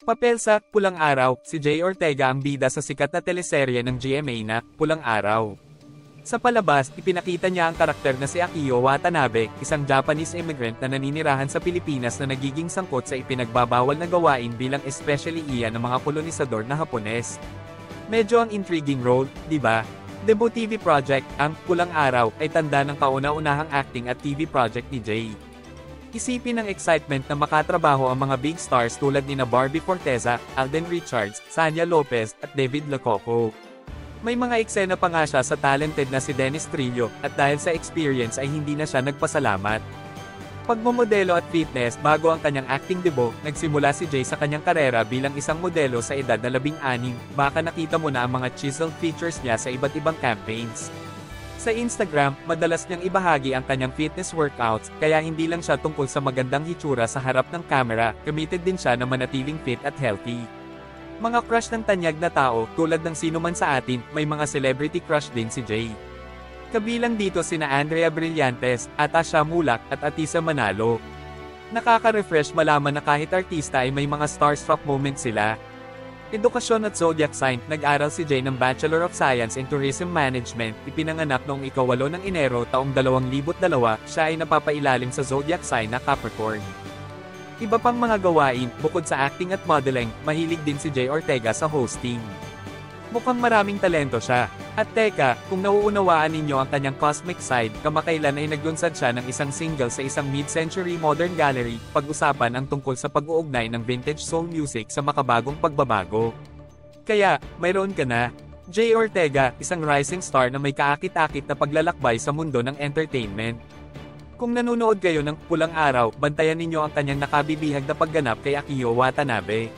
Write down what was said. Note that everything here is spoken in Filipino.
Papel sa Pulang Araw, si Jay Ortega ang bida sa sikat na teleserye ng GMA na Pulang Araw. Sa palabas, ipinakita niya ang karakter na si Akio Watanabe, isang Japanese immigrant na naninirahan sa Pilipinas na nagiging sangkot sa ipinagbabawal na gawain bilang especially iyan ng mga kolonisador na Hapones. Medyo ang intriguing role, di ba? Debut TV project, ang Pulang Araw, ay tanda ng kauna-unahang acting at TV project ni Jay. Isipin ang excitement na makatrabaho ang mga big stars tulad nina Barbie Forteza, Alden Richards, Sanya Lopez, at David Lococo. May mga eksena pa nga siya sa talented na si Dennis Trillo, at dahil sa experience ay hindi na siya nagpasalamat. Pagmomodelo at fitness bago ang kanyang acting debut, nagsimula si Jay sa kanyang karera bilang isang modelo sa edad na 16, baka nakita mo na ang mga chiseled features niya sa iba't ibang campaigns. Sa Instagram, madalas niyang ibahagi ang kanyang fitness workouts, kaya hindi lang siya tungkol sa magandang hitsura sa harap ng camera, committed din siya na manatiling fit at healthy. Mga crush ng tanyag na tao, tulad ng sino man sa atin, may mga celebrity crush din si Jay. Kabilang dito sina Andrea Brillantes, Atasha Mulak, at Atisa Manalo. Nakaka-refresh malaman na kahit artista ay may mga starstruck moments sila. Edukasyon at zodiac sign, nag-aral si Jay ng Bachelor of Science in Tourism Management, ipinanganak noong ika-8 ng Enero taong 2002, siya ay napapailalim sa zodiac sign na Capricorn. Iba pang mga gawain, bukod sa acting at modeling, mahilig din si Jay Ortega sa hosting. Mukhang maraming talento siya. At teka, kung nauunawaan ninyo ang kanyang cosmic side, kamakailan ay naglunsad siya ng isang single sa isang mid-century modern gallery, pag-usapan ang tungkol sa pag-uugnay ng vintage soul music sa makabagong pagbabago. Kaya, mayroon ka na. Jay Ortega, isang rising star na may kaakit-akit na paglalakbay sa mundo ng entertainment. Kung nanonood kayo ng Pulang Araw, bantayan ninyo ang kanyang nakabibihag na pagganap kay Akio Watanabe.